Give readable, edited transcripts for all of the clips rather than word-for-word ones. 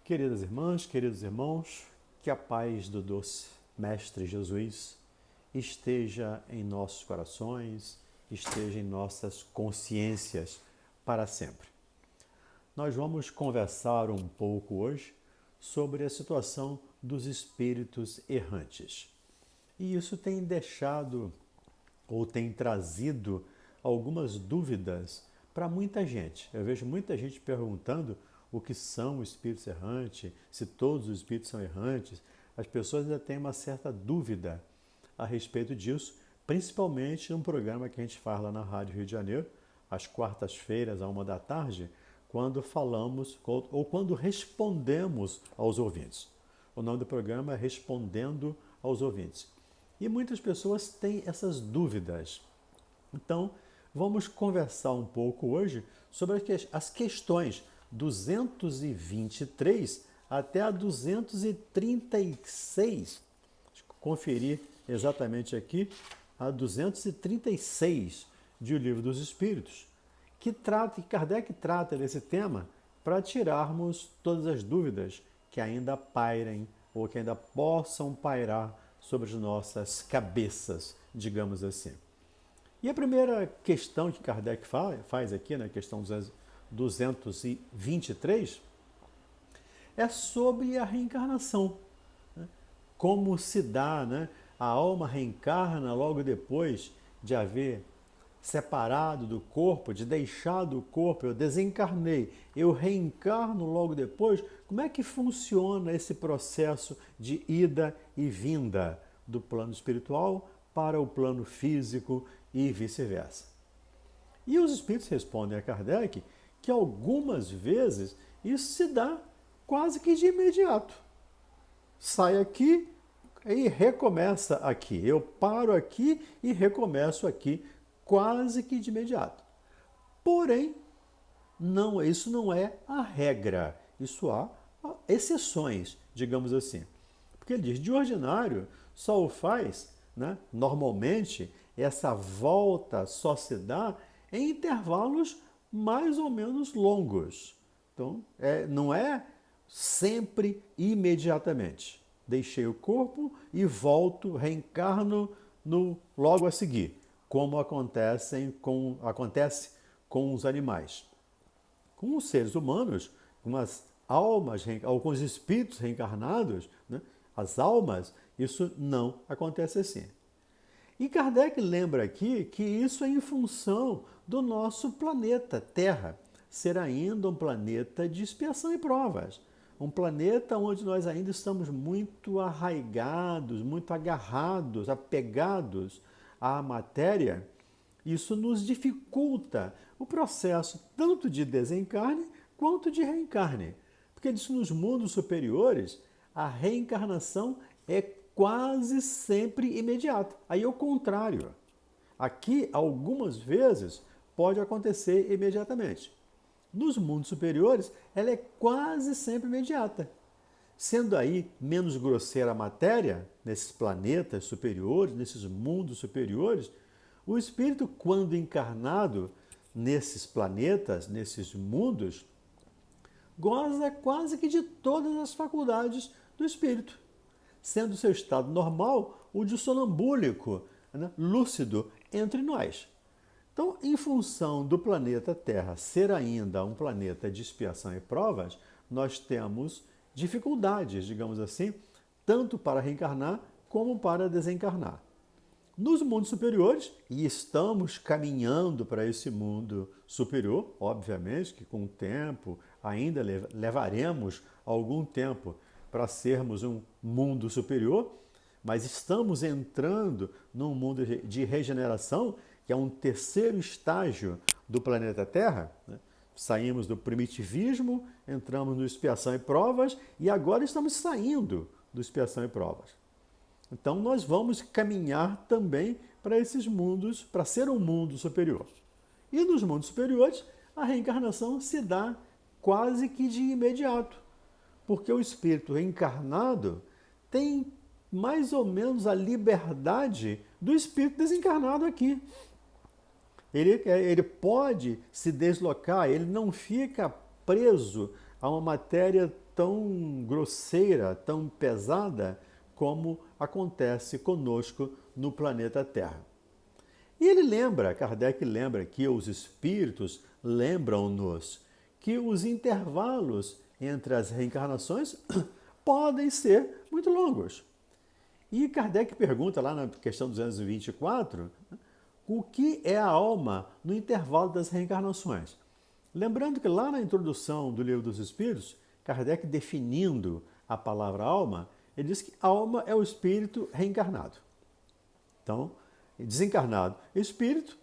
Queridas irmãs, queridos irmãos, que a paz do doce Mestre Jesus esteja em nossos corações, esteja em nossas consciências para sempre. Nós vamos conversar um pouco hoje sobre a situação dos espíritos errantes. E isso tem deixado ou tem trazido algumas dúvidas para muita gente. Eu vejo muita gente perguntando o que são os espíritos errantes, se todos os espíritos são errantes. As pessoas ainda têm uma certa dúvida a respeito disso, principalmente num programa que a gente faz lá na Rádio Rio de Janeiro, às quartas-feiras, à 13h, quando falamos ou quando respondemos aos ouvintes. O nome do programa é Respondendo aos Ouvintes. E muitas pessoas têm essas dúvidas. Então, vamos conversar um pouco hoje sobre as questões 223 até a 236. Deixa eu conferir exatamente aqui a 236 de O Livro dos Espíritos, que Kardec trata desse tema para tirarmos todas as dúvidas que ainda pairem ou que ainda possam pairar sobre as nossas cabeças, digamos assim. E a primeira questão que Kardec faz aqui, na questão 223, é sobre a reencarnação. Como se dá, né? A alma reencarna logo depois de haver separado do corpo, de deixar do corpo, eu desencarnei, eu reencarno logo depois. Como é que funciona esse processo de ida e vinda do plano espiritual para o plano físico e vice-versa? E os espíritos respondem a Kardec que algumas vezes isso se dá quase que de imediato. Sai aqui e recomeça aqui. Eu paro aqui e recomeço aqui quase que de imediato. Porém, isso não é a regra. Isso há exceções, digamos assim. Porque ele diz, de ordinário, só o faz, né? Normalmente, essa volta só se dá em intervalos mais ou menos longos. Então, não é sempre imediatamente. Deixei o corpo e volto, reencarno logo a seguir, como acontece com os animais. Com os seres humanos, com as almas, ou com os espíritos reencarnados, né, as almas, isso não acontece assim. E Kardec lembra aqui que isso é em função do nosso planeta Terra ser ainda um planeta de expiação e provas. Um planeta onde nós ainda estamos muito arraigados, muito agarrados, apegados à matéria. Isso nos dificulta o processo tanto de desencarne quanto de reencarne. Porque disso, nos mundos superiores, a reencarnação é quase sempre imediata. Aí é o contrário. Aqui, algumas vezes, pode acontecer imediatamente. Nos mundos superiores, ela é quase sempre imediata. Sendo aí menos grosseira a matéria, nesses planetas superiores, nesses mundos superiores, o espírito, quando encarnado nesses planetas, nesses mundos, goza quase que de todas as faculdades do espírito, sendo seu estado normal o de sonambúlico, né, lúcido entre nós. Então, em função do planeta Terra ser ainda um planeta de expiação e provas, nós temos dificuldades, digamos assim, tanto para reencarnar como para desencarnar. Nos mundos superiores, e estamos caminhando para esse mundo superior, obviamente que com o tempo ainda levaremos algum tempo para sermos um mundo superior, mas estamos entrando num mundo de regeneração, que é um terceiro estágio do planeta Terra, né? Saímos do primitivismo, entramos no expiação e provas e agora estamos saindo do expiação e provas. Então nós vamos caminhar também para esses mundos, para ser um mundo superior. E nos mundos superiores, a reencarnação se dá quase que de imediato, porque o espírito reencarnado tem mais ou menos a liberdade do espírito desencarnado aqui. Ele pode se deslocar, ele não fica preso a uma matéria tão grosseira, tão pesada, como acontece conosco no planeta Terra. E ele lembra, Kardec lembra que os espíritos lembram-nos que os intervalos entre as reencarnações podem ser muito longos. E Kardec pergunta lá na questão 224, o que é a alma no intervalo das reencarnações? Lembrando que lá na introdução do Livro dos Espíritos, Kardec definindo a palavra alma, ele diz que alma é o espírito reencarnado. Então, desencarnado, espírito,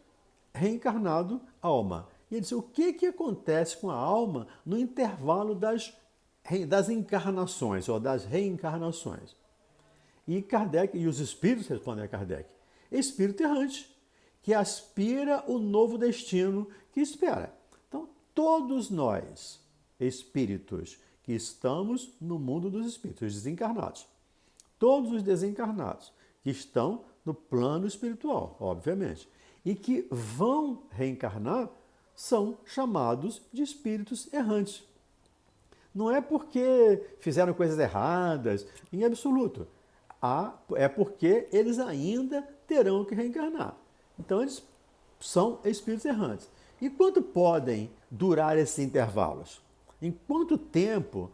reencarnado, alma. E ele diz, o que acontece com a alma no intervalo das encarnações, ou das reencarnações? E Kardec, e os espíritos respondem a Kardec, espírito errante, que aspira o novo destino que espera. Então, todos nós, espíritos, que estamos no mundo dos espíritos, os desencarnados, todos os desencarnados que estão no plano espiritual, obviamente, e que vão reencarnar, são chamados de espíritos errantes. Não é porque fizeram coisas erradas, em absoluto. É porque eles ainda terão que reencarnar. Então, eles são espíritos errantes. E quanto podem durar esses intervalos? Em quanto tempo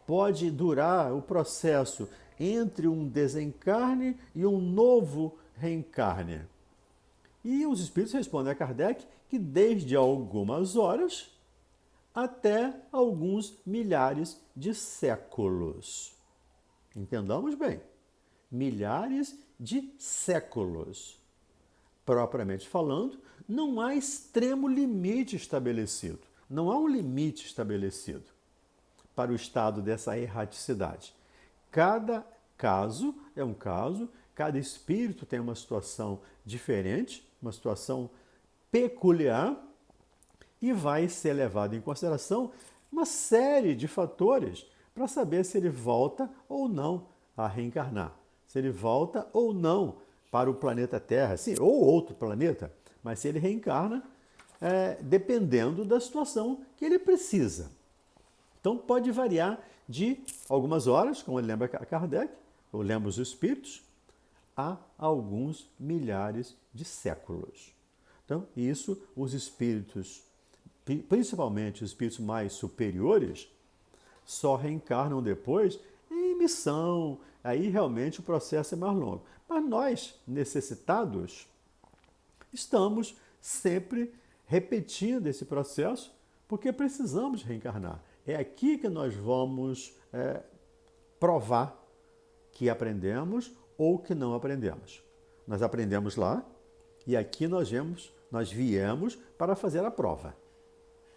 pode durar o processo entre um desencarne e um novo reencarne? E os espíritos respondem a Kardec que desde algumas horas até alguns milhares de séculos. Entendamos bem, milhares de séculos. Propriamente falando, não há extremo limite estabelecido. Não há um limite estabelecido para o estado dessa erraticidade. Cada caso é um caso, cada espírito tem uma situação diferente, uma situação peculiar, e vai ser levado em consideração uma série de fatores para saber se ele volta ou não a reencarnar, se ele volta ou não para o planeta Terra, sim, ou outro planeta, mas se ele reencarna, dependendo da situação que ele precisa. Então pode variar de algumas horas, como ele lembra Kardec, ou lembra os espíritos, a alguns milhares de séculos. Então, isso os espíritos, principalmente os espíritos mais superiores, só reencarnam depois em missão. Aí realmente o processo é mais longo. Mas nós, necessitados, estamos sempre repetindo esse processo porque precisamos reencarnar. É aqui que nós vamos provar que aprendemos ou que não aprendemos. Nós aprendemos lá e aqui nós viemos para fazer a prova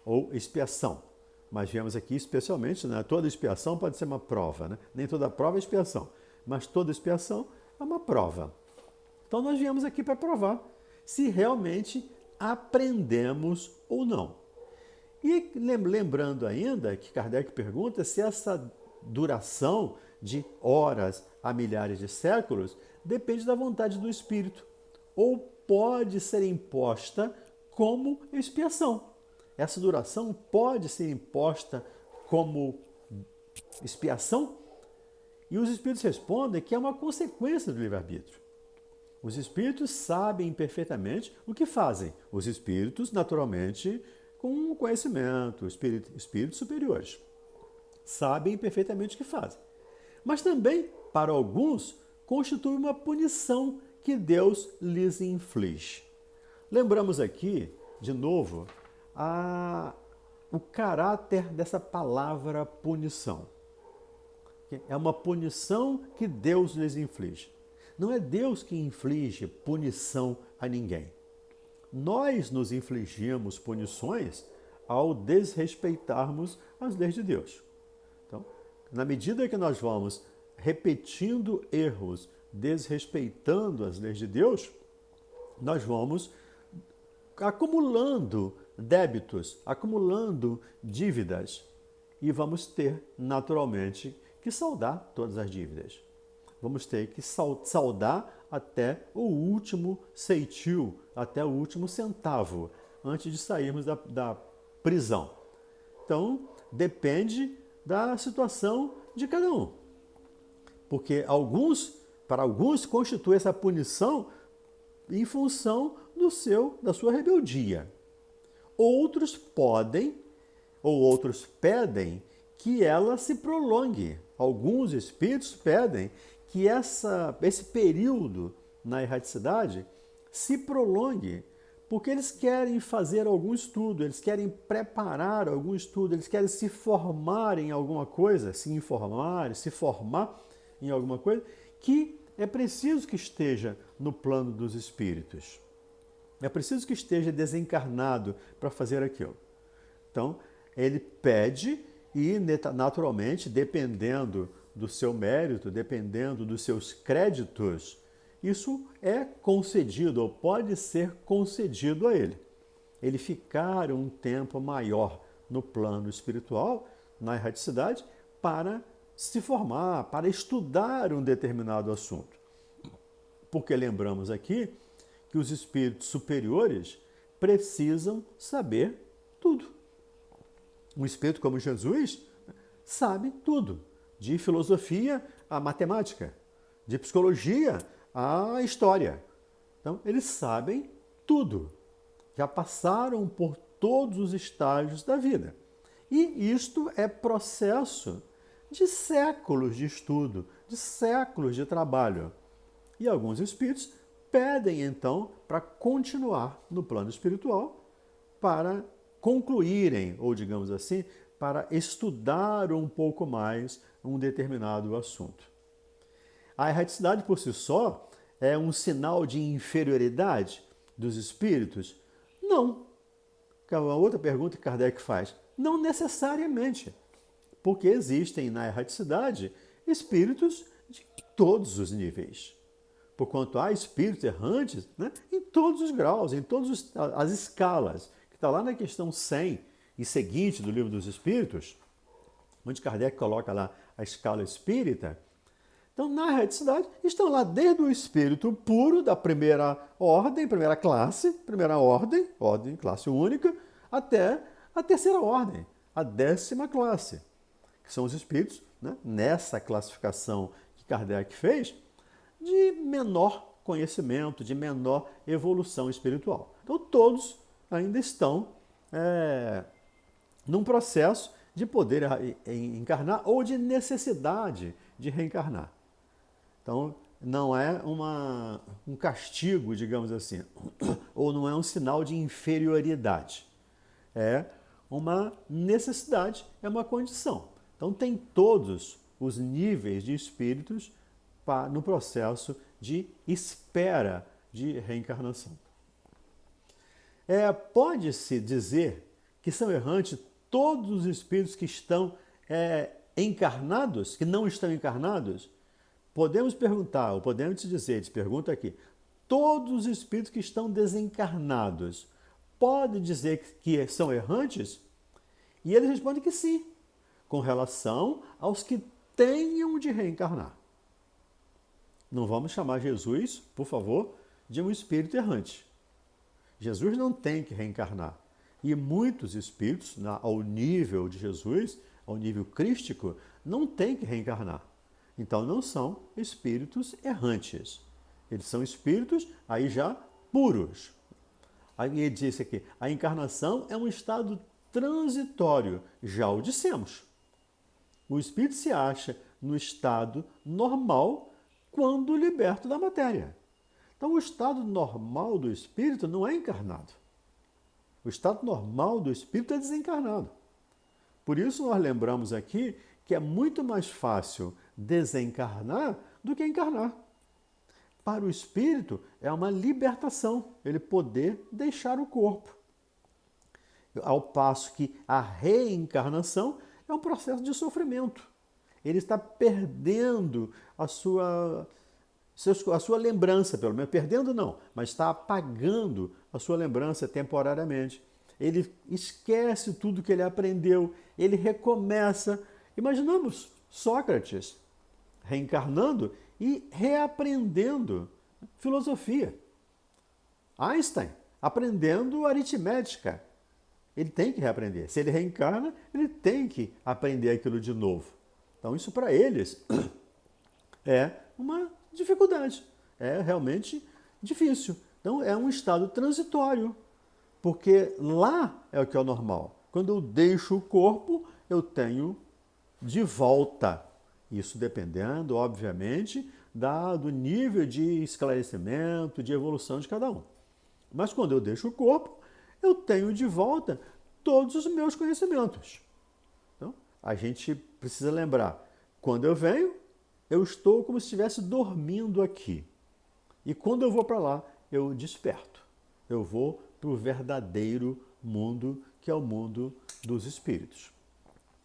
ou expiação. Mas viemos aqui especialmente, né? Toda expiação pode ser uma prova, né? Nem toda prova é expiação, mas toda expiação é uma prova. Então nós viemos aqui para provar se realmente aprendemos ou não. E lembrando ainda que Kardec pergunta se essa duração de horas a milhares de séculos depende da vontade do espírito ou pode ser imposta como expiação. Essa duração pode ser imposta como expiação? E os espíritos respondem que é uma consequência do livre-arbítrio. Os espíritos sabem perfeitamente o que fazem. Os espíritos, naturalmente, com conhecimento, espíritos superiores, sabem perfeitamente o que fazem. Mas também, para alguns, constitui uma punição que Deus lhes inflige. Lembramos aqui, de novo, o caráter dessa palavra punição. É uma punição que Deus lhes inflige. Não é Deus que inflige punição a ninguém. Nós nos infligimos punições ao desrespeitarmos as leis de Deus. Então, na medida que nós vamos repetindo erros, desrespeitando as leis de Deus, nós vamos acumulando débitos, acumulando dívidas e vamos ter, naturalmente, que saldar todas as dívidas. Vamos ter que saldar até o último ceitil, até o último centavo, antes de sairmos da prisão. Então, depende da situação de cada um. Porque para alguns constitui essa punição em função da sua rebeldia. Outros podem, ou outros pedem, que ela se prolongue. Alguns espíritos pedem que esse período na erraticidade se prolongue, porque eles querem fazer algum estudo, eles querem preparar algum estudo, eles querem se formar em alguma coisa, se formar em alguma coisa, que é preciso que esteja no plano dos espíritos. É preciso que esteja desencarnado para fazer aquilo. Então, ele pede e, naturalmente, dependendo do seu mérito, dependendo dos seus créditos, isso é concedido ou pode ser concedido a ele. Ele ficar um tempo maior no plano espiritual, na erraticidade, para se formar, para estudar um determinado assunto. Porque lembramos aqui que os espíritos superiores precisam saber tudo. Um espírito como Jesus sabe tudo, de filosofia a matemática, de psicologia a história. Então, eles sabem tudo, já passaram por todos os estágios da vida. E isto é processo de séculos de estudo, de séculos de trabalho. E alguns espíritos pedem, então, para continuar no plano espiritual, para concluírem, ou digamos assim, para estudar um pouco mais um determinado assunto. A erraticidade por si só é um sinal de inferioridade dos espíritos? Não. É uma outra pergunta que Kardec faz. Não necessariamente, porque existem na erraticidade espíritos de todos os níveis. Porquanto há espíritos errantes, né, em todos os graus, em todas as escalas, que está lá na questão 100 e seguinte do Livro dos Espíritos, onde Kardec coloca lá a escala espírita. Então, na erraticidade, estão lá desde o espírito puro da primeira ordem, primeira classe, primeira ordem, classe única, até a terceira ordem, a 10ª classe, que são os espíritos, né, nessa classificação que Kardec fez, de menor conhecimento, de menor evolução espiritual. Então, todos ainda estão num processo de poder encarnar ou de necessidade de reencarnar. Então, não é um castigo, digamos assim, ou não é um sinal de inferioridade. É uma necessidade, é uma condição. Então, tem todos os níveis de espíritos no processo de espera de reencarnação. Pode-se dizer que são errantes todos os espíritos que estão encarnados, que não estão encarnados? Podemos perguntar, ou podemos te dizer, te pergunta aqui, todos os espíritos que estão desencarnados, pode dizer que são errantes? E eles respondem que sim, com relação aos que tenham de reencarnar. Não vamos chamar Jesus, por favor, de um espírito errante. Jesus não tem que reencarnar. E muitos espíritos, ao nível de Jesus, ao nível crístico, não têm que reencarnar. Então não são espíritos errantes. Eles são espíritos aí já puros. Aí ele disse aqui, a encarnação é um estado transitório. Já o dissemos. O espírito se acha no estado normal quando liberto da matéria. Então o estado normal do espírito não é encarnado. O estado normal do espírito é desencarnado. Por isso nós lembramos aqui que é muito mais fácil desencarnar do que encarnar. Para o espírito é uma libertação, ele poder deixar o corpo. Ao passo que a reencarnação é um processo de sofrimento. Ele está perdendo a sua lembrança, pelo menos. Perdendo não, mas está apagando a sua lembrança temporariamente. Ele esquece tudo que ele aprendeu, ele recomeça. Imaginamos Sócrates reencarnando e reaprendendo filosofia. Einstein aprendendo aritmética. ele tem que reaprender. Se ele reencarna, ele tem que aprender aquilo de novo. Então, isso para eles é uma dificuldade, é realmente difícil. Então, é um estado transitório, porque lá é o que é o normal. Quando eu deixo o corpo, eu tenho de volta. Isso dependendo, obviamente, do nível de esclarecimento, de evolução de cada um. Mas quando eu deixo o corpo, eu tenho de volta todos os meus conhecimentos. Então, a gente precisa lembrar, quando eu venho, eu estou como se estivesse dormindo aqui. E quando eu vou para lá, eu desperto. Eu vou para o verdadeiro mundo, que é o mundo dos espíritos.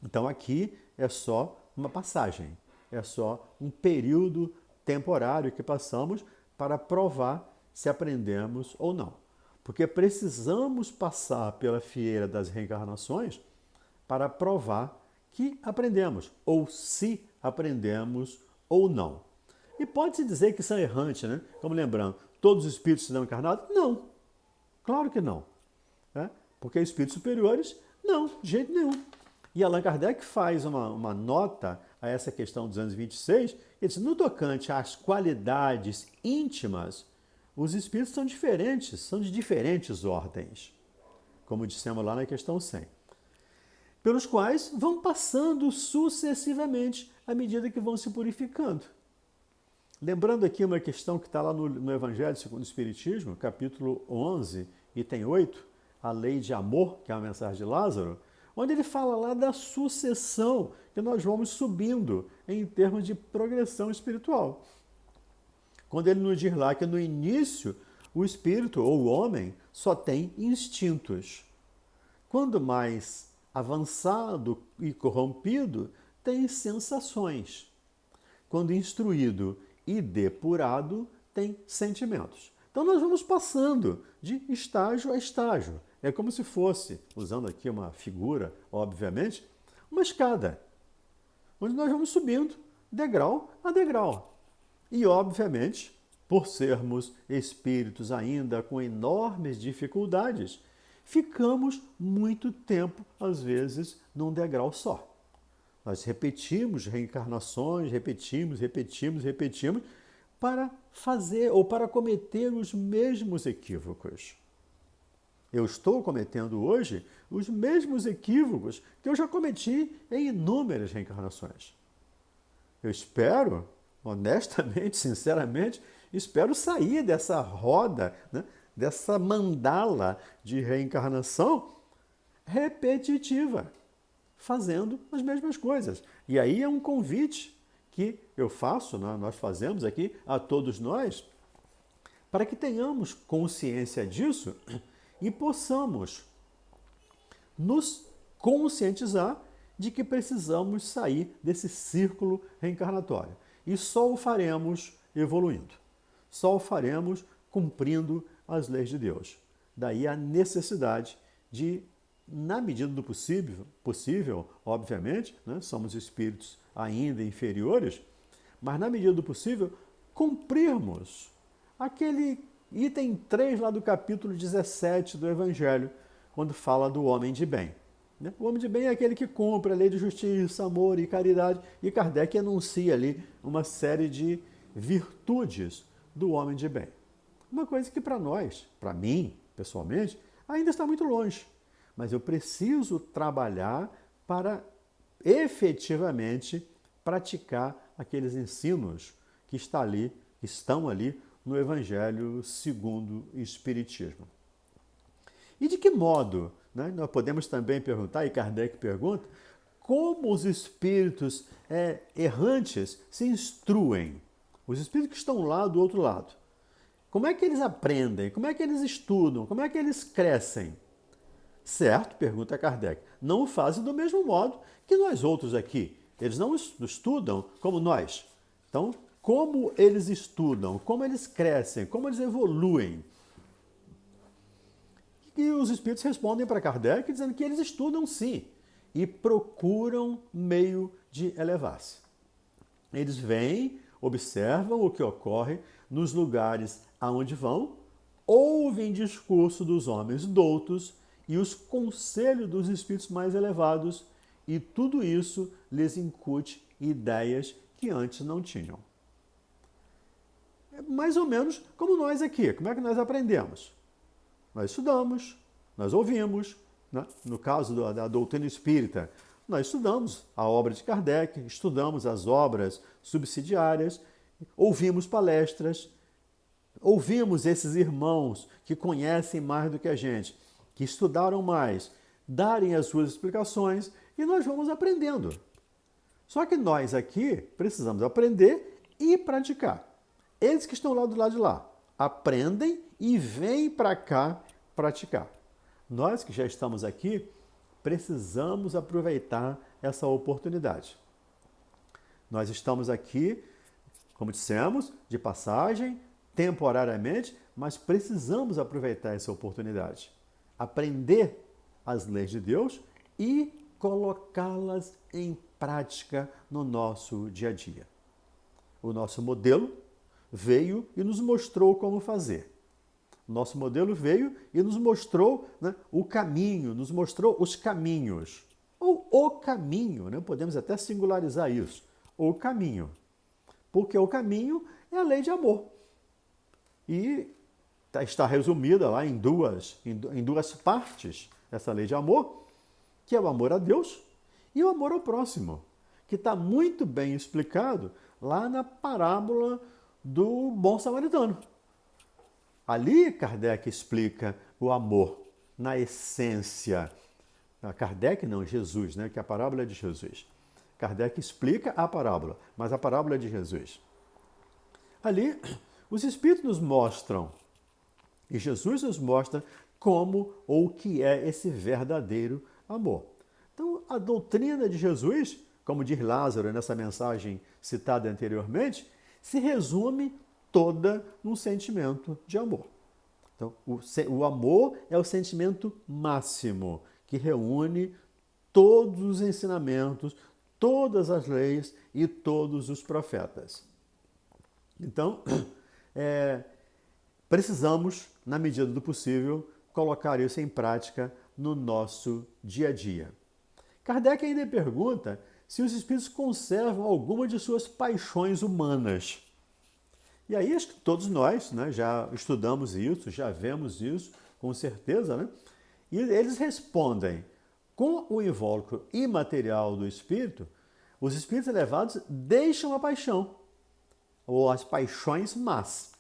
Então aqui é só uma passagem, é só um período temporário que passamos para provar se aprendemos ou não. Porque precisamos passar pela fieira das reencarnações para provar que aprendemos, ou se aprendemos ou não. E pode-se dizer que são errantes, né? Como lembrando, todos os espíritos serão encarnados? Não, claro que não. Né? Porque espíritos superiores, não, de jeito nenhum. E Allan Kardec faz uma nota a essa questão 226, ele diz, no tocante às qualidades íntimas, os espíritos são diferentes, são de diferentes ordens, como dissemos lá na questão 100, pelos quais vão passando sucessivamente à medida que vão se purificando. Lembrando aqui uma questão que está lá no Evangelho segundo o Espiritismo, capítulo 11, item 8, a lei de amor, que é a mensagem de Lázaro, onde ele fala lá da sucessão que nós vamos subindo em termos de progressão espiritual. Quando ele nos diz lá que no início o espírito ou o homem só tem instintos. Quando mais avançado e corrompido, tem sensações. Quando instruído e depurado, tem sentimentos. Então nós vamos passando de estágio a estágio. É como se fosse, usando aqui uma figura, obviamente, uma escada, onde nós vamos subindo degrau a degrau. E, obviamente, por sermos espíritos ainda com enormes dificuldades, ficamos muito tempo, às vezes, num degrau só. Nós repetimos reencarnações, repetimos, para fazer ou para cometer os mesmos equívocos. Eu estou cometendo hoje os mesmos equívocos que eu já cometi em inúmeras reencarnações. Eu espero, honestamente, sinceramente, espero sair dessa roda, né, dessa mandala de reencarnação repetitiva, fazendo as mesmas coisas. E aí é um convite que eu faço, nós fazemos aqui a todos nós, para que tenhamos consciência disso e possamos nos conscientizar de que precisamos sair desse círculo reencarnatório. E só o faremos evoluindo. Só o faremos cumprindo as leis de Deus. Daí a necessidade de, na medida do possível, obviamente, né, somos espíritos ainda inferiores, mas na medida do possível, cumprirmos aquele item 3 lá do capítulo 17 do Evangelho, quando fala do homem de bem. O homem de bem é aquele que cumpre a lei de justiça, amor e caridade. E Kardec anuncia ali uma série de virtudes do homem de bem. Uma coisa que para nós, para mim, pessoalmente, ainda está muito longe. Mas eu preciso trabalhar para efetivamente praticar aqueles ensinos que estão ali no Evangelho segundo o Espiritismo. E de que modo, né, nós podemos também perguntar, e Kardec pergunta, como os espíritos errantes se instruem? Os espíritos que estão lá do outro lado. Como é que eles aprendem? Como é que eles estudam? Como é que eles crescem? Certo, pergunta Kardec, não o fazem do mesmo modo que nós outros aqui. Eles não estudam como nós. Então, como eles estudam, como eles crescem, como eles evoluem? E os espíritos respondem para Kardec dizendo que eles estudam sim e procuram meio de elevar-se. Eles vêm, observam o que ocorre nos lugares aonde vão, ouvem discurso dos homens doutos e os conselhos dos espíritos mais elevados, e tudo isso lhes incute ideias que antes não tinham. É mais ou menos como nós aqui. Como é que nós aprendemos? Nós estudamos, nós ouvimos, né? No caso da doutrina espírita, nós estudamos a obra de Kardec, estudamos as obras subsidiárias, ouvimos palestras, ouvimos esses irmãos que conhecem mais do que a gente, que estudaram mais, darem as suas explicações e nós vamos aprendendo. Só que nós aqui precisamos aprender e praticar. Eles que estão lá do lado de lá aprendem e vêm para cá praticar. Nós que já estamos aqui precisamos aproveitar essa oportunidade. Nós estamos aqui, como dissemos, de passagem, temporariamente, mas precisamos aproveitar essa oportunidade. Aprender as leis de Deus e colocá-las em prática no nosso dia a dia. O nosso modelo veio e nos mostrou como fazer. O nosso modelo veio e nos mostrou, né, o caminho, nos mostrou os caminhos. Ou o caminho, né? Podemos até singularizar isso. O caminho. Porque o caminho é a lei de amor. E está resumida lá em duas partes, essa lei de amor, que é o amor a Deus e o amor ao próximo, que está muito bem explicado lá na parábola do bom samaritano. Ali Kardec explica o amor na essência. Kardec não, Jesus, né? Que a parábola é de Jesus. Kardec explica a parábola, mas a parábola é de Jesus. Ali, os Espíritos nos mostram, e Jesus nos mostra como ou o que é esse verdadeiro amor. Então, a doutrina de Jesus, como diz Lázaro nessa mensagem citada anteriormente, se resume toda num sentimento de amor. Então, o amor é o sentimento máximo que reúne todos os ensinamentos, todas as leis e todos os profetas. Então, precisamos, na medida do possível, colocar isso em prática no nosso dia a dia. Kardec ainda pergunta se os espíritos conservam alguma de suas paixões humanas. E aí acho que todos nós, né, já estudamos isso, já vemos isso, com certeza, né? E eles respondem, com o invólucro imaterial do espírito, os espíritos elevados deixam a paixão, ou as paixões más,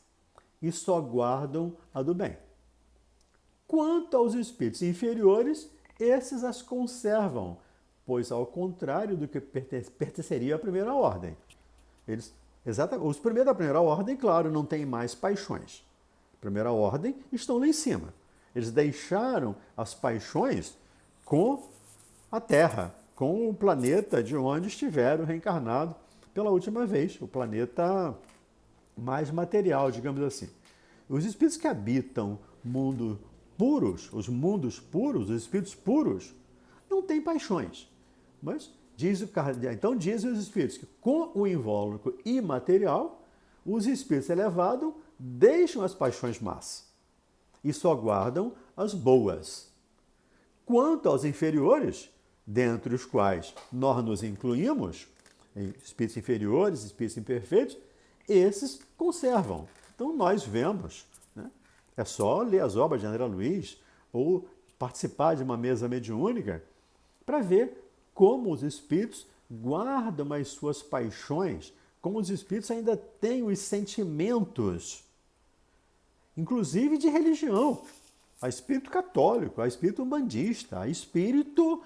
e só guardam a do bem. Quanto aos espíritos inferiores, esses as conservam, pois ao contrário do que pertenceria à primeira ordem. Os primeiros da primeira ordem, claro, não têm mais paixões. Primeira ordem estão lá em cima. Eles deixaram as paixões com a Terra, com o planeta de onde estiveram reencarnados pela última vez, o planeta mais material, digamos assim. Os espíritos que habitam mundos puros, os espíritos puros, não têm paixões. Mas então dizem os espíritos que com o invólucro imaterial, os espíritos elevados deixam as paixões más e só guardam as boas. Quanto aos inferiores, dentre os quais nós nos incluímos, espíritos inferiores, espíritos imperfeitos, esses conservam. Então nós vemos, né? É só ler as obras de André Luiz ou participar de uma mesa mediúnica para ver como os espíritos guardam as suas paixões, como os espíritos ainda têm os sentimentos, inclusive de religião. Há espírito católico, há espírito umbandista, há espírito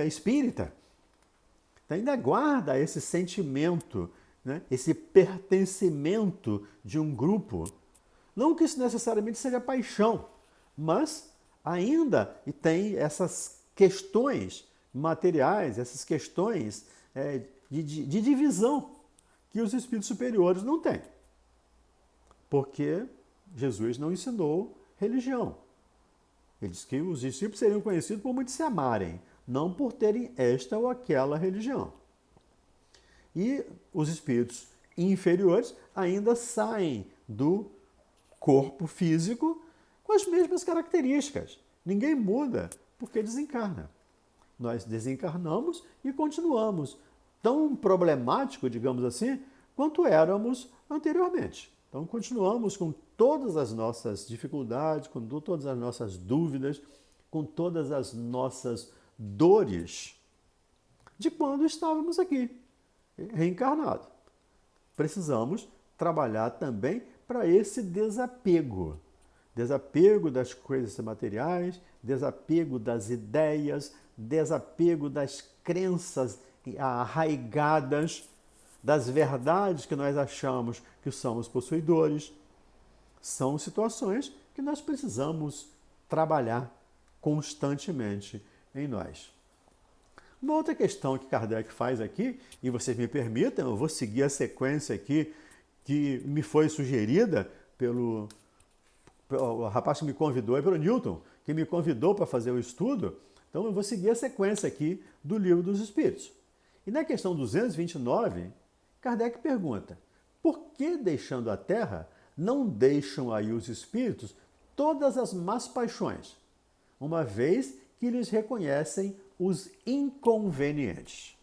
espírita. Então, ainda guarda esse sentimento, né? Esse pertencimento de um grupo. Não que isso necessariamente seja paixão, mas ainda tem essas questões materiais, essas questões de divisão que os espíritos superiores não têm. Porque Jesus não ensinou religião. Ele diz que os discípulos seriam conhecidos por muito se amarem, não por terem esta ou aquela religião. E os espíritos inferiores ainda saem do corpo físico com as mesmas características. Ninguém muda porque desencarna. Nós desencarnamos e continuamos tão problemático, digamos assim, quanto éramos anteriormente. Então, continuamos com todas as nossas dificuldades, com todas as nossas dúvidas, com todas as nossas dores de quando estávamos aqui, reencarnados. Precisamos trabalhar também para esse desapego. Desapego das coisas materiais, desapego das ideias, desapego das crenças arraigadas, das verdades que nós achamos que somos possuidores. São situações que nós precisamos trabalhar constantemente em nós. Uma outra questão que Kardec faz aqui, e vocês me permitam, eu vou seguir a sequência aqui que me foi sugerida pelo rapaz que me convidou, pelo Newton, que me convidou para fazer o estudo. Então eu vou seguir a sequência aqui do Livro dos Espíritos. E na questão 229, Kardec pergunta: por que, deixando a Terra, não deixam aí os espíritos todas as más paixões, uma vez que lhes reconhecem os inconvenientes?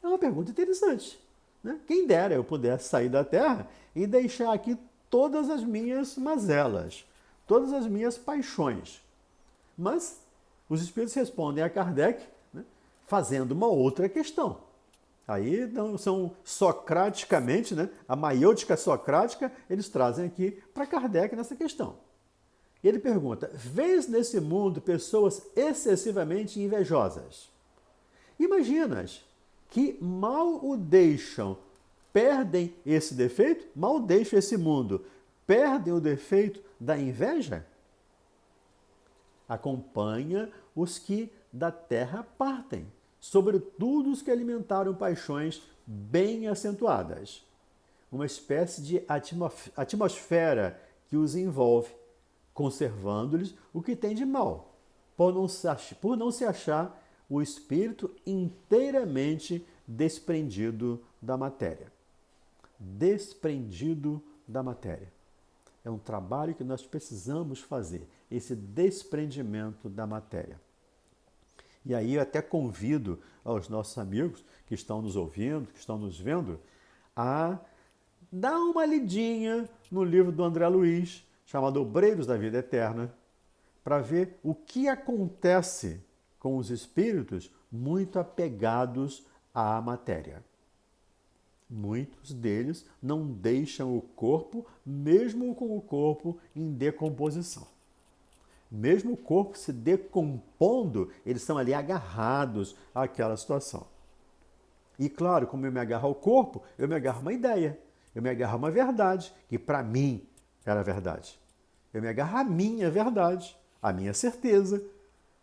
É uma pergunta interessante, né? Quem dera eu pudesse sair da Terra e deixar aqui todas as minhas mazelas, todas as minhas paixões. Mas os espíritos respondem a Kardec, né, fazendo uma outra questão. Aí não são socraticamente, né, a maiêutica socrática, eles trazem aqui para Kardec nessa questão. E ele pergunta: vês nesse mundo pessoas excessivamente invejosas? Imaginas que mal o deixam, perdem esse defeito? Mal deixam esse mundo, perdem o defeito da inveja? Acompanha os que da terra partem, sobretudo os que alimentaram paixões bem acentuadas. Uma espécie de atmosfera que os envolve, conservando-lhes o que tem de mal, por não se achar o espírito inteiramente desprendido da matéria. Desprendido da matéria. É um trabalho que nós precisamos fazer, esse desprendimento da matéria. E aí eu até convido aos nossos amigos que estão nos ouvindo, que estão nos vendo, a dar uma lidinha no livro do André Luiz, chamado Obreiros da Vida Eterna, para ver o que acontece com os espíritos muito apegados à matéria. Muitos deles não deixam o corpo, mesmo com o corpo em decomposição. Mesmo o corpo se decompondo, eles estão ali agarrados àquela situação. E claro, como eu me agarro ao corpo, eu me agarro a uma ideia, eu me agarro a uma verdade, que para mim era verdade. Eu me agarro à minha verdade, à minha certeza.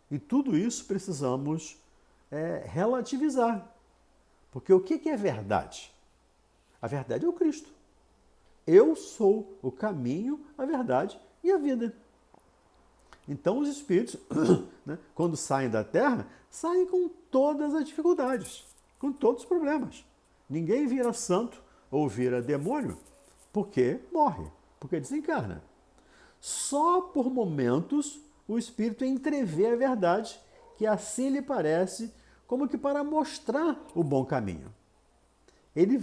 E tudo isso precisamos relativizar. Porque o que é verdade? A verdade é o Cristo. Eu sou o caminho, a verdade e a vida. Então os espíritos, né, quando saem da Terra, saem com todas as dificuldades, com todos os problemas. Ninguém vira santo ou vira demônio porque morre, porque desencarna. Só por momentos o espírito entrevê a verdade, que assim lhe parece, como que para mostrar o bom caminho. Ele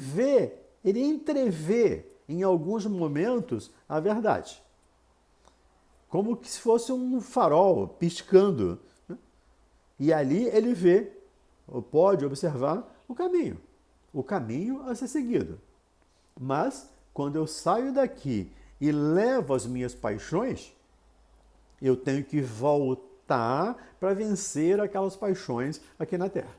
entrevê em alguns momentos a verdade. Como se fosse um farol piscando, né? E ali ele vê, ou pode observar, o caminho a ser seguido. Mas, quando eu saio daqui e levo as minhas paixões, eu tenho que voltar para vencer aquelas paixões aqui na Terra.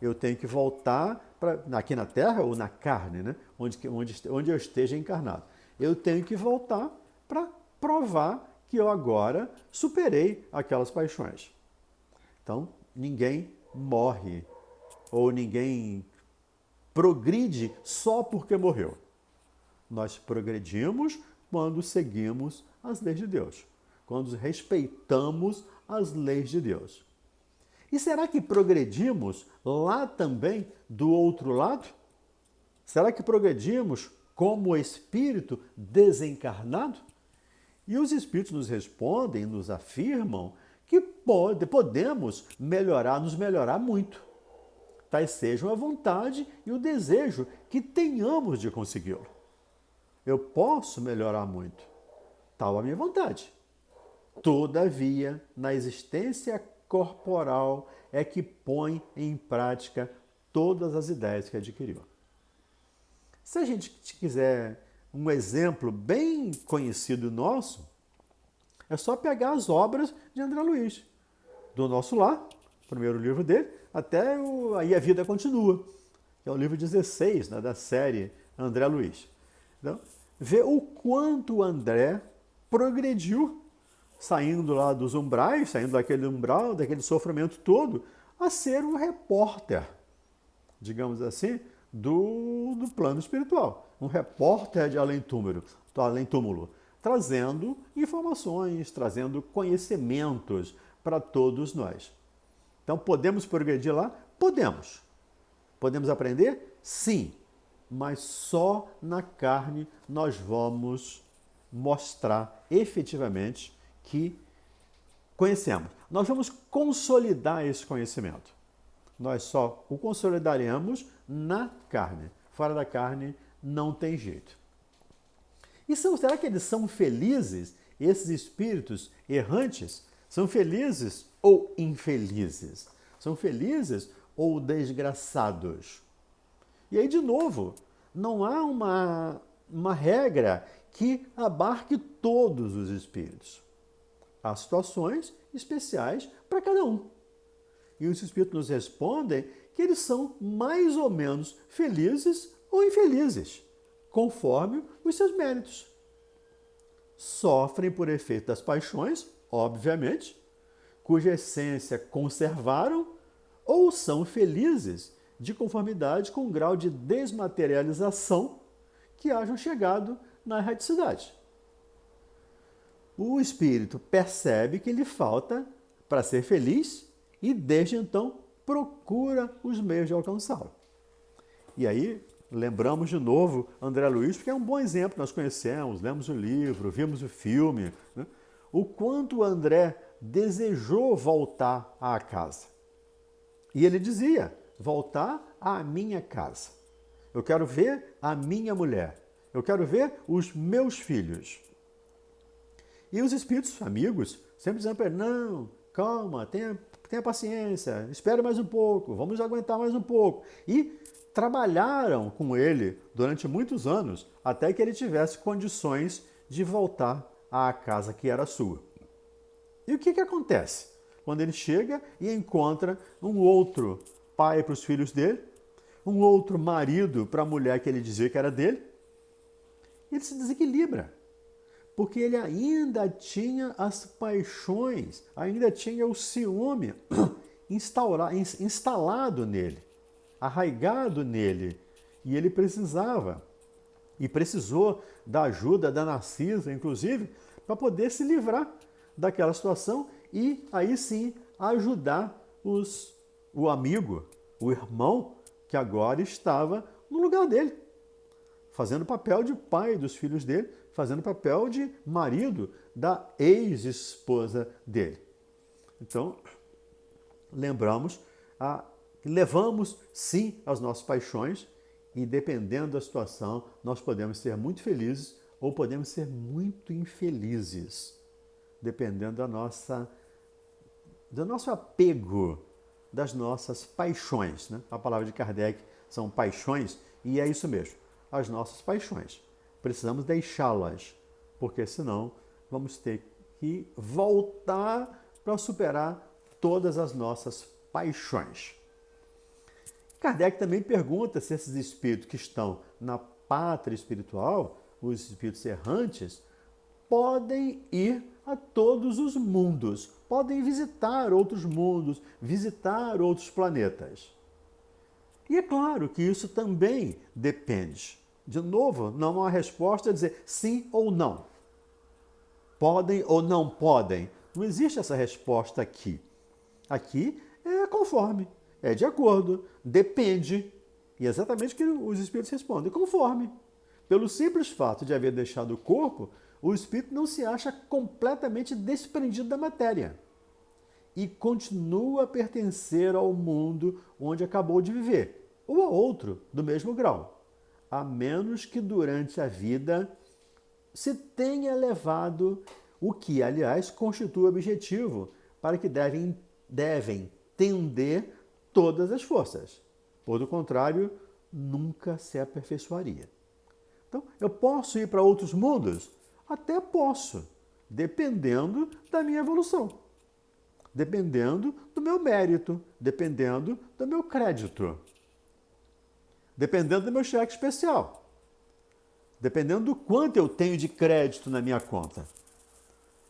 Eu tenho que voltar aqui na Terra ou na carne, né? onde eu esteja encarnado. Eu tenho que voltar para provar que eu agora superei aquelas paixões. Então, ninguém morre ou ninguém progride só porque morreu. Nós progredimos quando seguimos as leis de Deus, quando respeitamos as leis de Deus. E será que progredimos lá também do outro lado? Será que progredimos como espírito desencarnado? E os espíritos nos respondem, nos afirmam que podemos melhorar, nos melhorar muito. Tais sejam a vontade e o desejo que tenhamos de consegui-lo. Eu posso melhorar muito, tal a minha vontade. Todavia, na existência corporal é que põe em prática todas as ideias que adquiriu. Se a gente quiser um exemplo bem conhecido nosso, é só pegar as obras de André Luiz, do Nosso Lar, primeiro livro dele, até Aí a Vida Continua, que é o livro 16, né, da série André Luiz. Então, vê o quanto o André progrediu, saindo lá dos umbrais, saindo daquele umbral, daquele sofrimento todo, a ser um repórter, digamos assim, do plano espiritual. Um repórter de além-túmulo, trazendo informações, trazendo conhecimentos para todos nós. Então, podemos progredir lá? Podemos. Podemos aprender? Sim. Mas só na carne nós vamos mostrar efetivamente que conhecemos. Nós vamos consolidar esse conhecimento. Nós só o consolidaremos na carne. Fora da carne não tem jeito. E será que eles são felizes, esses espíritos errantes? São felizes ou infelizes? São felizes ou desgraçados? E aí, de novo, não há uma regra que abarque todos os espíritos. Há situações especiais para cada um. E os espíritos nos respondem que eles são mais ou menos felizes ou infelizes, conforme os seus méritos. Sofrem por efeito das paixões, obviamente, cuja essência conservaram, ou são felizes de conformidade com o grau de desmaterialização que hajam chegado na erraticidade. O espírito percebe que lhe falta para ser feliz e, desde então, procura os meios de alcançá-lo. E aí, lembramos de novo André Luiz, porque é um bom exemplo, nós conhecemos, lemos o livro, vimos o filme, né? O quanto o André desejou voltar à casa. E ele dizia, voltar à minha casa. Eu quero ver a minha mulher. Eu quero ver os meus filhos. E os espíritos amigos sempre dizendo para ele, não, calma, tenha paciência, espere mais um pouco, vamos aguentar mais um pouco. E trabalharam com ele durante muitos anos até que ele tivesse condições de voltar à casa que era sua. E o que acontece? Quando ele chega e encontra um outro pai para os filhos dele, um outro marido para a mulher que ele dizia que era dele, ele se desequilibra. Porque ele ainda tinha as paixões, ainda tinha o ciúme instalado nele, arraigado nele. E ele precisava, e precisou da ajuda da Narcisa, inclusive, para poder se livrar daquela situação e aí sim ajudar o amigo, o irmão, que agora estava no lugar dele, fazendo o papel de pai dos filhos dele, fazendo o papel de marido da ex-esposa dele. Então, levamos sim as nossas paixões e, dependendo da situação, nós podemos ser muito felizes ou podemos ser muito infelizes, dependendo do nosso apego, das nossas paixões, né? A palavra de Kardec são paixões e é isso mesmo, as nossas paixões. Precisamos deixá-las, porque senão vamos ter que voltar para superar todas as nossas paixões. Kardec também pergunta se esses espíritos que estão na pátria espiritual, os espíritos errantes, podem ir a todos os mundos, podem visitar outros mundos, visitar outros planetas. E é claro que isso também depende. De novo, não há uma resposta a dizer sim ou não. Podem ou não podem. Não existe essa resposta aqui. Aqui é conforme, é de acordo, depende. E é exatamente o que os espíritos respondem, conforme. Pelo simples fato de haver deixado o corpo, o espírito não se acha completamente desprendido da matéria. e continua a pertencer ao mundo onde acabou de viver, ou a outro do mesmo grau, a menos que durante a vida se tenha elevado, o que, aliás, constitui o objetivo para que devem tender todas as forças. Por do contrário, nunca se aperfeiçoaria. Então, eu posso ir para outros mundos? Até posso, dependendo da minha evolução, dependendo do meu mérito, dependendo do meu crédito, dependendo do meu cheque especial, dependendo do quanto eu tenho de crédito na minha conta.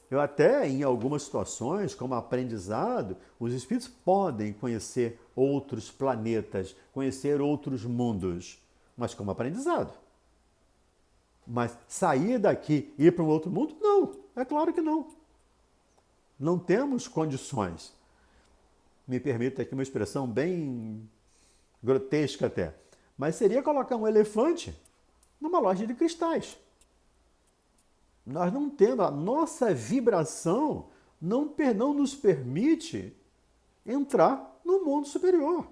Eu até, em algumas situações, como aprendizado, os espíritos podem conhecer outros planetas, conhecer outros mundos, mas como aprendizado. Mas sair daqui e ir para um outro mundo? Não, é claro que não. Não temos condições. Me permita aqui uma expressão bem grotesca até, mas seria colocar um elefante numa loja de cristais. Nós não temos, a nossa vibração não nos permite entrar no mundo superior.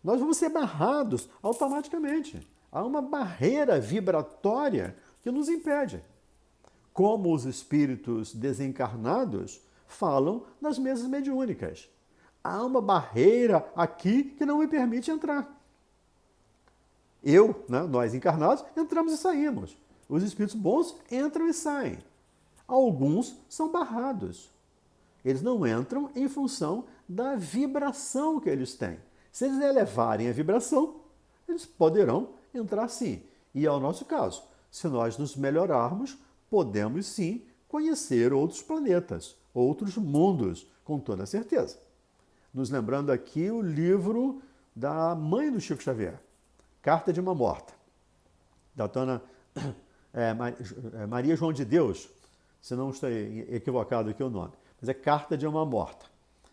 Nós vamos ser barrados automaticamente. Há uma barreira vibratória que nos impede. Como os espíritos desencarnados falam nas mesas mediúnicas. Há uma barreira aqui que não me permite entrar. Nós encarnados, entramos e saímos. Os espíritos bons entram e saem. Alguns são barrados. Eles não entram em função da vibração que eles têm. Se eles elevarem a vibração, eles poderão entrar sim. E é o nosso caso. Se nós nos melhorarmos, podemos sim conhecer outros planetas, outros mundos, com toda certeza. Nos lembrando aqui o livro da mãe do Chico Xavier, Carta de uma Morta, da dona Maria João de Deus, se não estou equivocado aqui o nome, mas é Carta de uma Morta,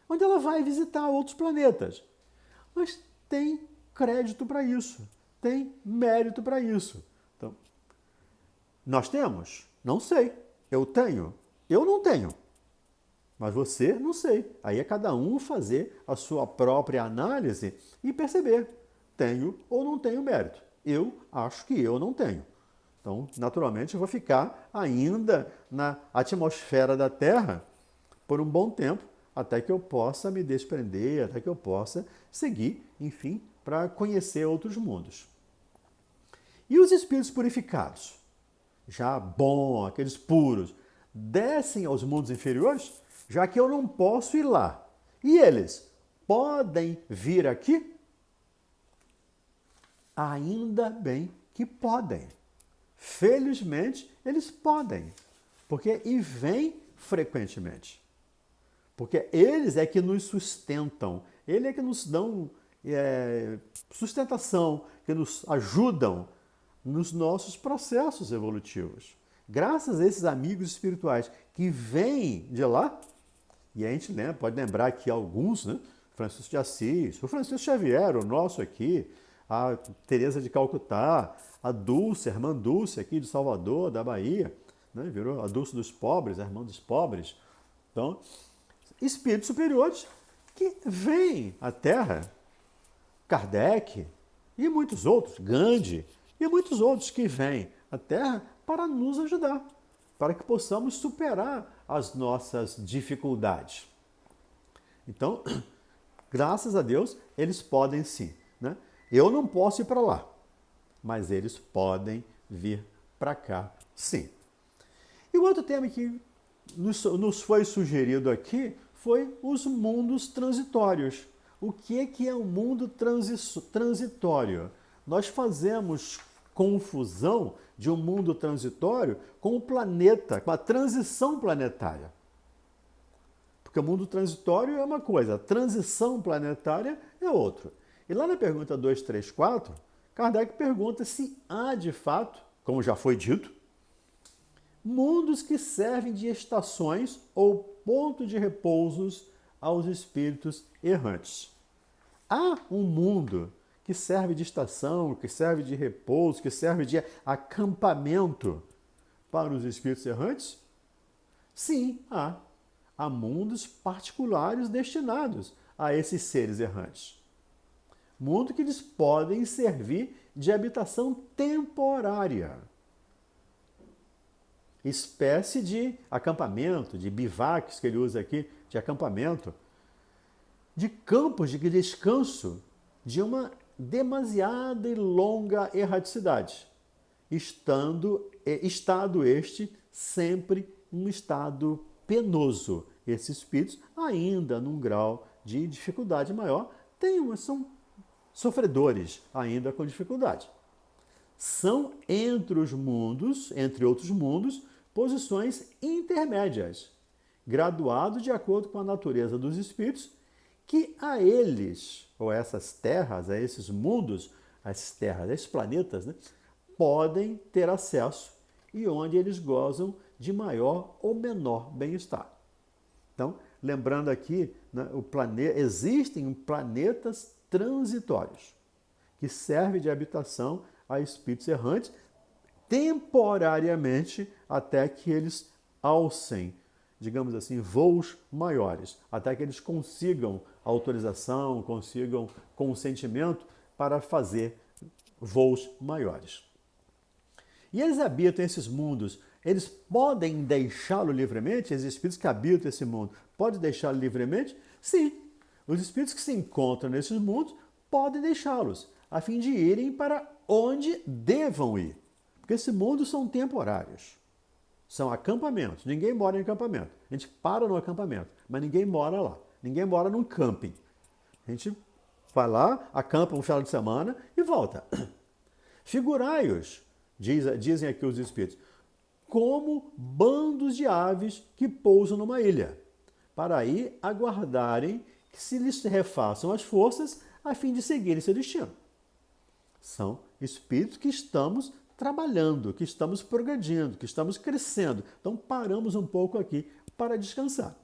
onde ela vai visitar outros planetas. Mas tem crédito para isso, tem mérito para isso. Então, nós temos? Não sei. Eu tenho? Eu não tenho. Mas você, não sei. Aí é cada um fazer a sua própria análise e perceber, tenho ou não tenho mérito. Eu acho que eu não tenho. Então, naturalmente, eu vou ficar ainda na atmosfera da Terra por um bom tempo, até que eu possa me desprender, até que eu possa seguir, enfim, para conhecer outros mundos. E os espíritos purificados, já bom, aqueles puros, descem aos mundos inferiores, já que eu não posso ir lá. E eles podem vir aqui? Ainda bem que podem. Felizmente, eles podem, porque e vêm frequentemente. Porque eles é que nos sustentam, eles é que nos dão sustentação, que nos ajudam nos nossos processos evolutivos. Graças a esses amigos espirituais que vêm de lá, e a gente pode lembrar aqui alguns, né? Francisco de Assis, o Francisco Xavier, o nosso aqui, a Teresa de Calcutá, a Dulce, a irmã Dulce aqui de Salvador, da Bahia, né? Virou a Dulce dos pobres, a irmã dos pobres. Então, espíritos superiores que vêm à Terra, Kardec e muitos outros, Gandhi e muitos outros que vêm à Terra para nos ajudar, para que possamos superar as nossas dificuldades. Então, graças a Deus, eles podem sim, né? Eu não posso ir para lá, mas eles podem vir para cá sim. E o outro tema que nos foi sugerido aqui foi os mundos transitórios. O que é um mundo transitório? Nós fazemos confusão de um mundo transitório com o planeta, com a transição planetária. Porque o mundo transitório é uma coisa, a transição planetária é outra. E lá na pergunta 234, Kardec pergunta se há de fato, como já foi dito, mundos que servem de estações ou ponto de repousos aos espíritos errantes. Há um mundo que serve de estação, que serve de repouso, que serve de acampamento para os espíritos errantes? Sim, há. a mundos particulares destinados a esses seres errantes. Mundo que eles podem servir de habitação temporária. Espécie de acampamento, de bivaques que ele usa aqui, de acampamento, de campos de descanso de uma demasiada e longa erraticidade, estado este sempre um estado penoso. Esses espíritos, ainda num grau de dificuldade maior, são sofredores ainda com dificuldade. São entre os mundos, entre outros mundos, posições intermédias, graduados de acordo com a natureza dos espíritos, que a eles, ou a essas terras, a esses mundos, a essas terras, a esses planetas, né, podem ter acesso e onde eles gozam de maior ou menor bem-estar. Então, lembrando aqui, né, existem planetas transitórios que servem de habitação a espíritos errantes temporariamente até que eles alcem, digamos assim, voos maiores, até que eles consigam autorização, consigam consentimento para fazer voos maiores. E eles habitam esses mundos, eles podem deixá-lo livremente? Os espíritos que habitam esse mundo podem deixá-lo livremente? Sim. Os espíritos que se encontram nesses mundos podem deixá-los, a fim de irem para onde devam ir. Porque esses mundos são temporários. São acampamentos. Ninguém mora em acampamento. A gente para no acampamento, mas ninguém mora lá. Ninguém mora num camping. A gente vai lá, acampa um final de semana e volta. Figurai-os, dizem aqui os espíritos, como bandos de aves que pousam numa ilha, para aí aguardarem que se lhes refaçam as forças a fim de seguirem seu destino. São espíritos que estamos trabalhando, que estamos progredindo, que estamos crescendo. Então paramos um pouco aqui para descansar.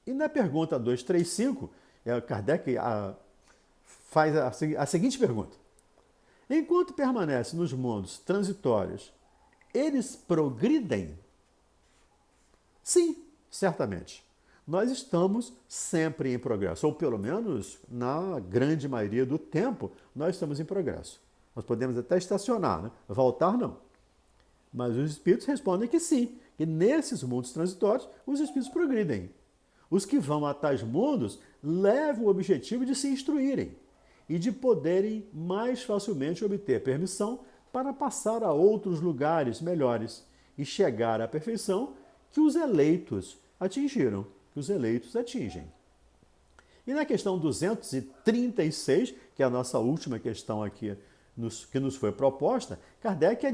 E na pergunta 235, Kardec faz a seguinte pergunta. Enquanto permanecem nos mundos transitórios, eles progridem? Sim, certamente. Nós estamos sempre em progresso, ou pelo menos na grande maioria do tempo, nós estamos em progresso. Nós podemos até estacionar, né? Voltar não. Mas os espíritos respondem que sim, que nesses mundos transitórios os espíritos progridem. Os que vão a tais mundos levam o objetivo de se instruírem e de poderem mais facilmente obter permissão para passar a outros lugares melhores e chegar à perfeição que os eleitos atingiram, que os eleitos atingem. E na questão 236, que é a nossa última questão aqui que nos foi proposta, Kardec a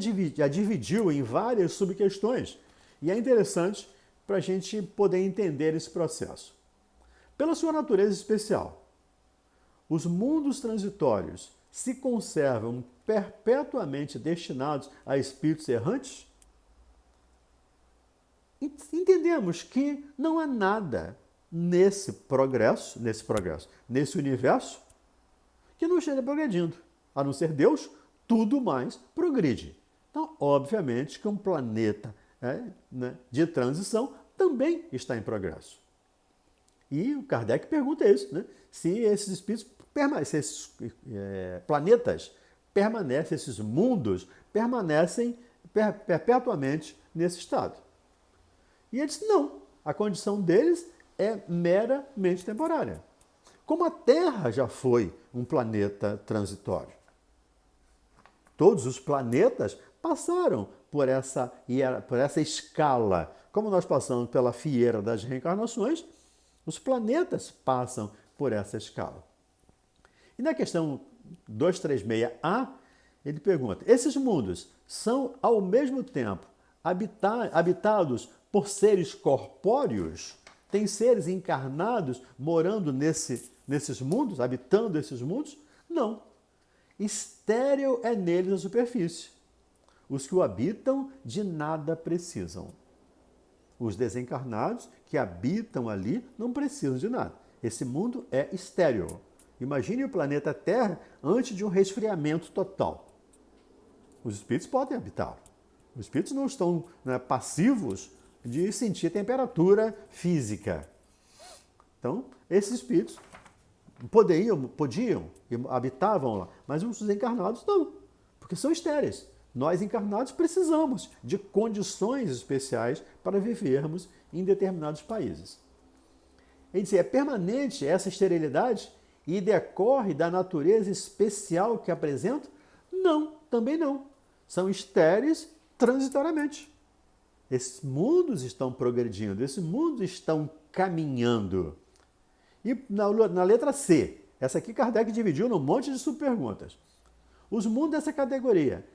dividiu em várias subquestões. E é interessante para a gente poder entender esse processo. Pela sua natureza especial, os mundos transitórios se conservam perpetuamente destinados a espíritos errantes? Entendemos que não há nada nesse universo, que não esteja progredindo. A não ser Deus, tudo mais progride. Então, obviamente que um planeta de transição também está em progresso. E o Kardec pergunta isso, né? Se esses espíritos esses planetas permanecem, esses mundos permanecem perpetuamente nesse estado. E ele disse, não, a condição deles é meramente temporária. Como a Terra já foi um planeta transitório. Todos os planetas passaram por essa escala. Como nós passamos pela fieira das reencarnações, os planetas passam por essa escala. E na questão 236A, ele pergunta, esses mundos são ao mesmo tempo habitados por seres corpóreos? Tem seres encarnados morando nesses mundos, habitando esses mundos? Não. Estéril é neles a superfície. Os que o habitam de nada precisam. Os desencarnados que habitam ali não precisam de nada. Esse mundo é estéril. Imagine o planeta Terra antes de um resfriamento total. Os espíritos podem habitar. Os espíritos não estão passivos de sentir temperatura física. Então, esses espíritos podiam e habitavam lá, mas os encarnados não, porque são estéreis. Nós encarnados precisamos de condições especiais para vivermos em determinados países. Ele diz, é permanente essa esterilidade e decorre da natureza especial que apresenta? Não, também não. São estéreis transitoriamente. Esses mundos estão progredindo, esses mundos estão caminhando. E na letra C, essa aqui Kardec dividiu num monte de subperguntas. Os mundos dessa categoria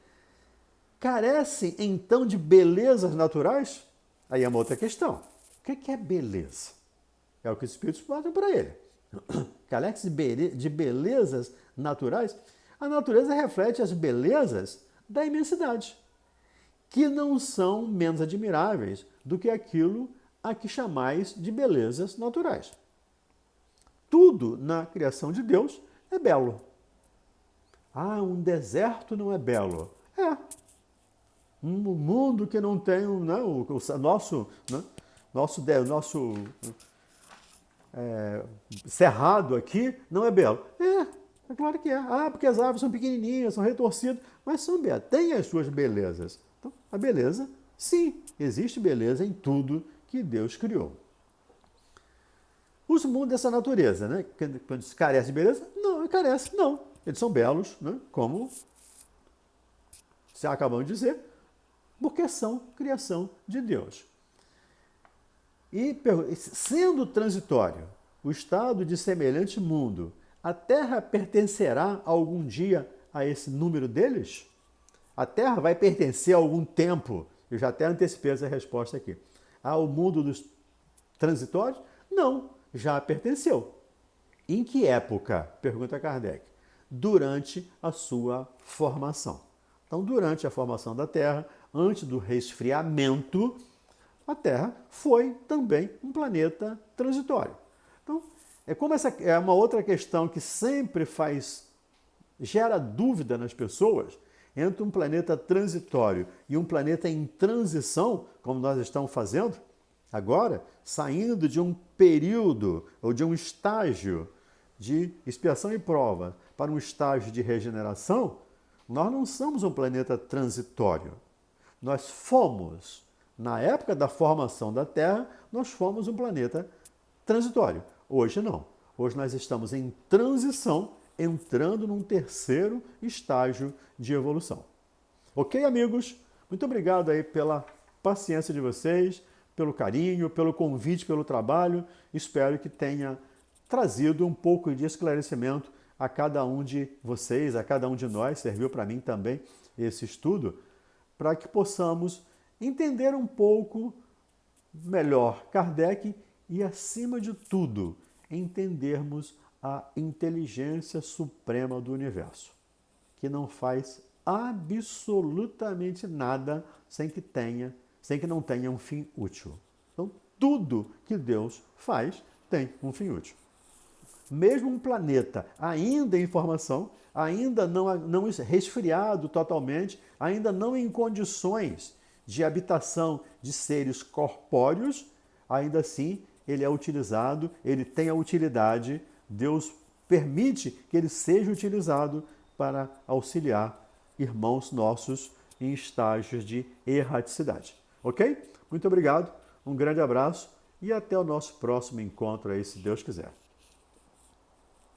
carecem, então, de belezas naturais? Aí é uma outra questão. O que é beleza? É o que os espíritos botam para ele. Carece de belezas naturais? A natureza reflete as belezas da imensidade, que não são menos admiráveis do que aquilo a que chamais de belezas naturais. Tudo na criação de Deus é belo. Ah, um deserto não é belo. É. Um mundo que não tem o nosso cerrado aqui não é belo. É claro que é. Ah, porque as árvores são pequenininhas, são retorcidas, mas são belas. Tem as suas belezas. Então, a beleza, sim, existe beleza em tudo que Deus criou. Os mundos dessa natureza, né? Quando se carece de beleza, não, carece, não. Eles são belos, né? Como acabamos de dizer, porque são criação de Deus. E sendo transitório o estado de semelhante mundo, a Terra pertencerá algum dia a esse número deles? A Terra vai pertencer a algum tempo? Eu já até antecipei essa resposta aqui. Ao mundo dos transitórios? Não, já pertenceu. Em que época? Pergunta Kardec. Durante a sua formação. Então, durante a formação da Terra, antes do resfriamento, a Terra foi também um planeta transitório. Então, essa é uma outra questão que sempre gera dúvida nas pessoas, entre um planeta transitório e um planeta em transição, como nós estamos fazendo agora, saindo de um período ou de um estágio de expiação e prova para um estágio de regeneração. Nós não somos um planeta transitório. Nós fomos, na época da formação da Terra, nós fomos um planeta transitório. Hoje não. Hoje nós estamos em transição, entrando num terceiro estágio de evolução. Ok, amigos? Muito obrigado aí pela paciência de vocês, pelo carinho, pelo convite, pelo trabalho. Espero que tenha trazido um pouco de esclarecimento a cada um de vocês, a cada um de nós. Serviu para mim também esse estudo, para que possamos entender um pouco melhor Kardec e, acima de tudo, entendermos a inteligência suprema do universo, que não faz absolutamente nada sem que não tenha um fim útil. Então, tudo que Deus faz tem um fim útil. Mesmo um planeta ainda em formação, ainda não resfriado totalmente, ainda não em condições de habitação de seres corpóreos, ainda assim ele é utilizado, ele tem a utilidade, Deus permite que ele seja utilizado para auxiliar irmãos nossos em estágios de erraticidade. Ok? Muito obrigado, um grande abraço e até o nosso próximo encontro aí, se Deus quiser.